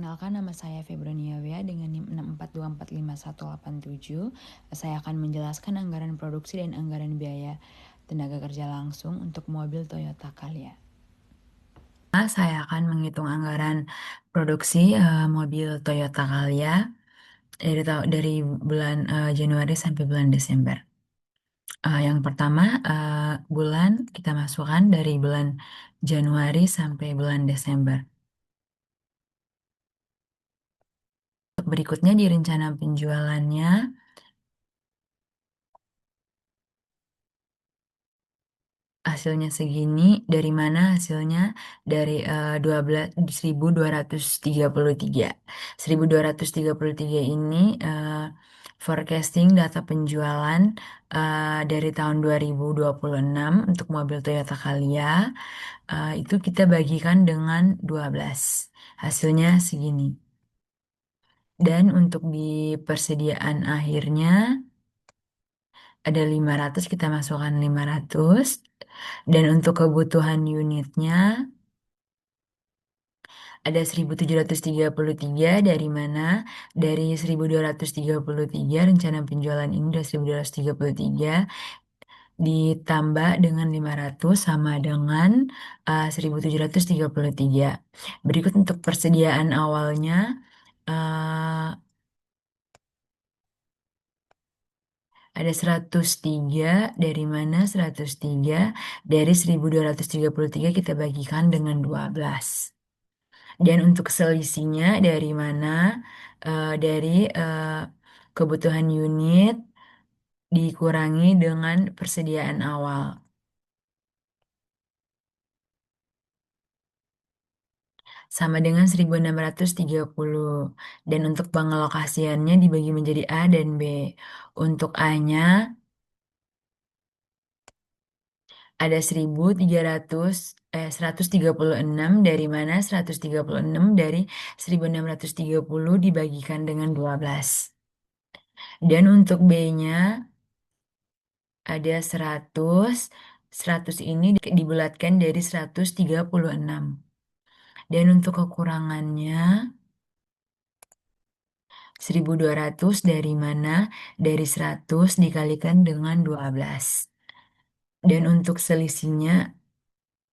Perkenalkan nama saya Febronia Wea dengan NIM 642455187. Saya akan menjelaskan anggaran produksi dan anggaran biaya tenaga kerja langsung untuk mobil Toyota Calya. Saya akan menghitung anggaran produksi mobil Toyota Calya dari bulan Januari sampai bulan Desember. Yang pertama, bulan kita masukkan dari bulan Januari sampai bulan Desember. Berikutnya di rencana penjualannya, hasilnya segini. Dari mana hasilnya? Dari 12.233. 1.233 ini forecasting data penjualan dari tahun 2026 untuk mobil Toyota Calya. Itu kita bagikan dengan 12. Hasilnya segini. Dan untuk di persediaan akhirnya ada 500, kita masukkan 500. Dan untuk kebutuhan unitnya ada 1.733, dari mana? Dari 1.233, rencana penjualan ini udah 1.233, ditambah dengan 500 sama dengan 1.733. Berikut untuk persediaan awalnya, eh, ada 103, dari mana 103? Dari 1.233 kita bagikan dengan 12. Dan untuk selisihnya dari mana? Dari kebutuhan unit dikurangi dengan persediaan awal. Sama dengan 1.630. Dan untuk pengalokasiannya dibagi menjadi A dan B. Untuk A-nya ada 136, dari mana 136 dari 1.630 dibagikan dengan 12. Dan untuk B-nya ada 100. 100 ini dibulatkan dari 136. Dan untuk kekurangannya 1.200, dari mana? Dari 100 dikalikan dengan 12. Dan untuk selisihnya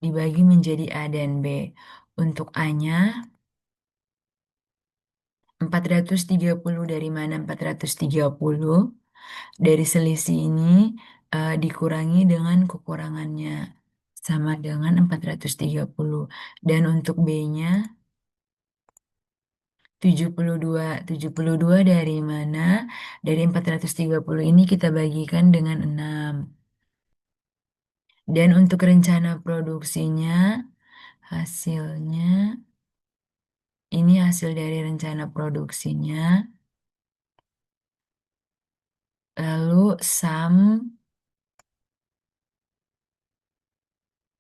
dibagi menjadi A dan B. Untuk A-nya 430, dari mana 430? Dari selisih ini dikurangi dengan kekurangannya, sama dengan 430. Dan untuk B-nya 72. 72 dari mana? Dari 430 ini kita bagikan dengan 6. Dan untuk rencana produksinya, hasilnya, ini hasil dari rencana produksinya. Lalu sum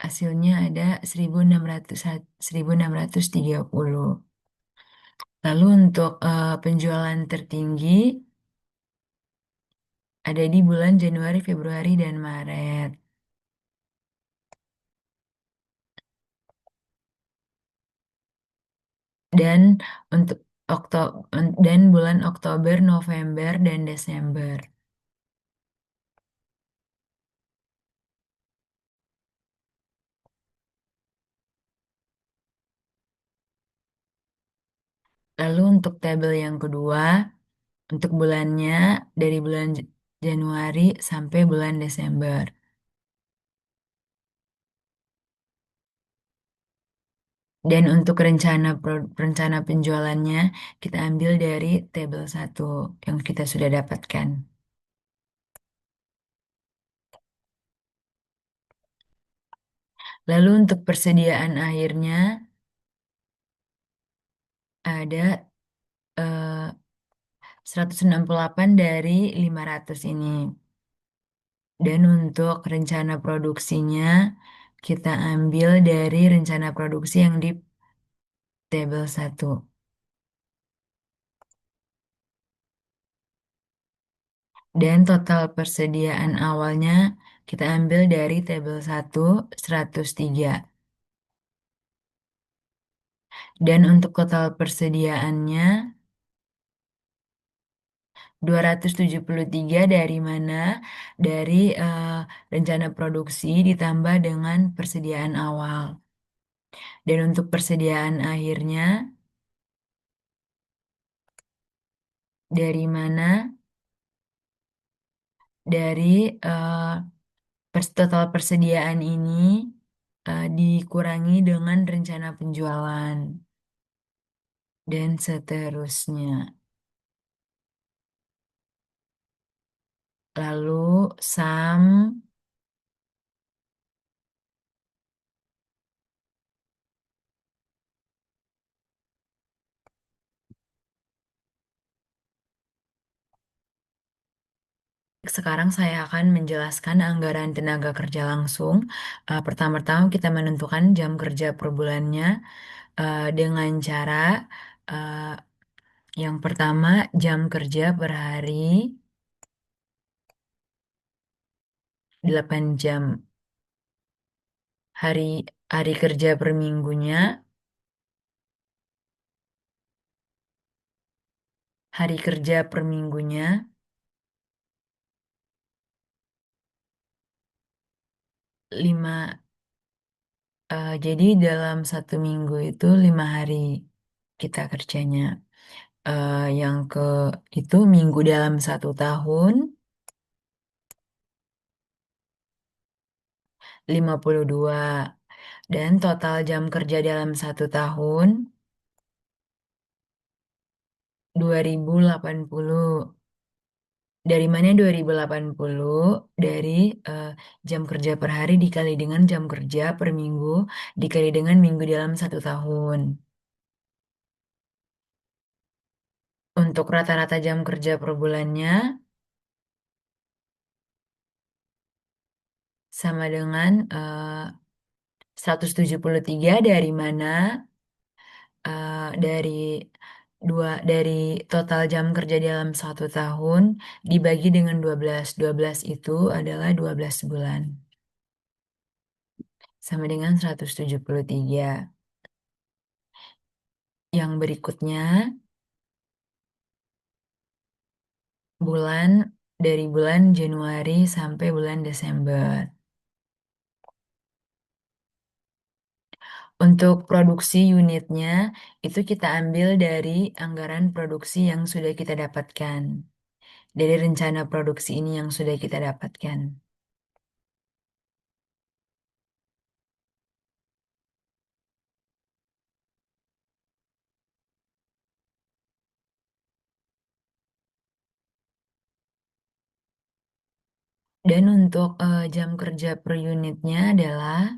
hasilnya ada 1.630. Lalu untuk penjualan tertinggi ada di bulan Januari, Februari, dan Maret. Dan untuk dan bulan Oktober, November, dan Desember. Lalu untuk tabel yang kedua, untuk bulannya dari bulan Januari sampai bulan Desember. Dan untuk rencana penjualannya kita ambil dari tabel 1 yang kita sudah dapatkan. Lalu untuk persediaan akhirnya ada 168 dari 500 ini. Dan untuk rencana produksinya kita ambil dari rencana produksi yang di tabel 1. Dan total persediaan awalnya kita ambil dari tabel 1, 103. Dan untuk total persediaannya 273 dari mana? Dari rencana produksi ditambah dengan persediaan awal. Dan untuk persediaan akhirnya dari mana? Dari total persediaan ini dikurangi dengan rencana penjualan dan seterusnya. Lalu sum sekarang saya akan menjelaskan anggaran tenaga kerja langsung. Pertama-tama kita menentukan jam kerja per bulannya dengan cara uh, yang pertama jam kerja per hari 8 jam. Hari hari kerja per minggunya, hari kerja per minggunya 5. Jadi dalam satu minggu itu 5 hari kita kerjanya. Yang ke itu minggu dalam 1 tahun 52 dan total jam kerja dalam 1 tahun 2080. Dari mana 2080? Dari eh, jam kerja per hari dikali dengan jam kerja per minggu dikali dengan minggu dalam 1 tahun. Untuk rata-rata jam kerja per bulannya sama dengan 173 dari mana dari dari total jam kerja dalam 1 tahun dibagi dengan 12. 12 itu adalah 12 bulan. Sama dengan 173. Yang berikutnya bulan dari bulan Januari sampai bulan Desember. Untuk produksi unitnya itu kita ambil dari anggaran produksi yang sudah kita dapatkan. Dari rencana produksi ini yang sudah kita dapatkan. Dan untuk jam kerja per unitnya adalah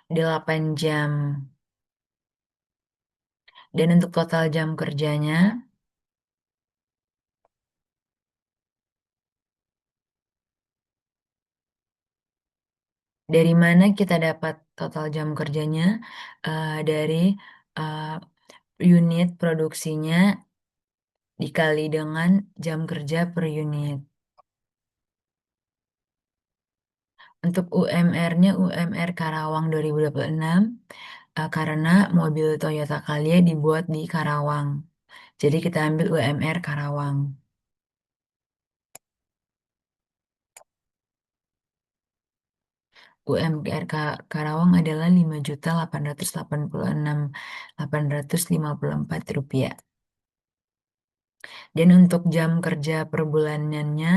8 jam. Dan untuk total jam kerjanya, dari mana kita dapat total jam kerjanya? Dari eh, unit produksinya dikali dengan jam kerja per unit. Untuk UMR-nya UMR Karawang 2026 karena mobil Toyota Calya dibuat di Karawang. Jadi kita ambil UMR Karawang. UMR Karawang adalah 5.886.854 rupiah. Dan untuk jam kerja per bulanannya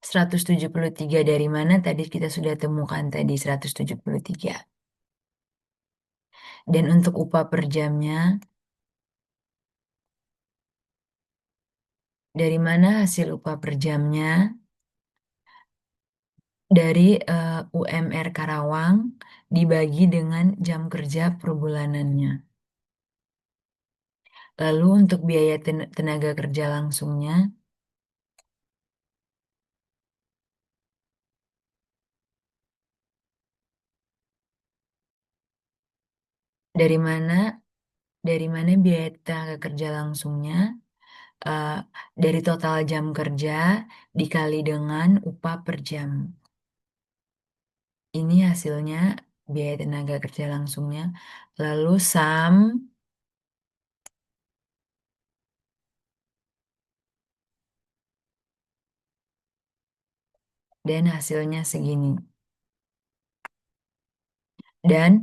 173 dari mana tadi kita sudah temukan tadi 173. Dan untuk upah per jamnya dari mana hasil upah per jamnya? Dari UMR Karawang dibagi dengan jam kerja per bulanannya. Lalu untuk biaya tenaga kerja langsungnya dari mana? Dari mana biaya tenaga kerja langsungnya? Eh, dari total jam kerja dikali dengan upah per jam. Ini hasilnya biaya tenaga kerja langsungnya. Lalu dan hasilnya segini. Dan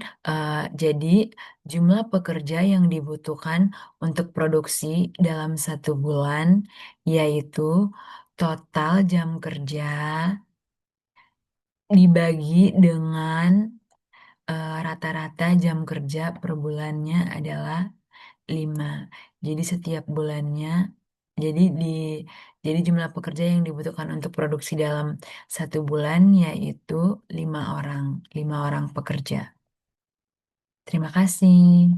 jadi jumlah pekerja yang dibutuhkan untuk produksi dalam 1 bulan yaitu total jam kerja dibagi dengan rata-rata jam kerja per bulannya adalah 5. Jadi setiap bulannya, jadi di jadi jumlah pekerja yang dibutuhkan untuk produksi dalam 1 bulan yaitu 5 orang pekerja. Terima kasih.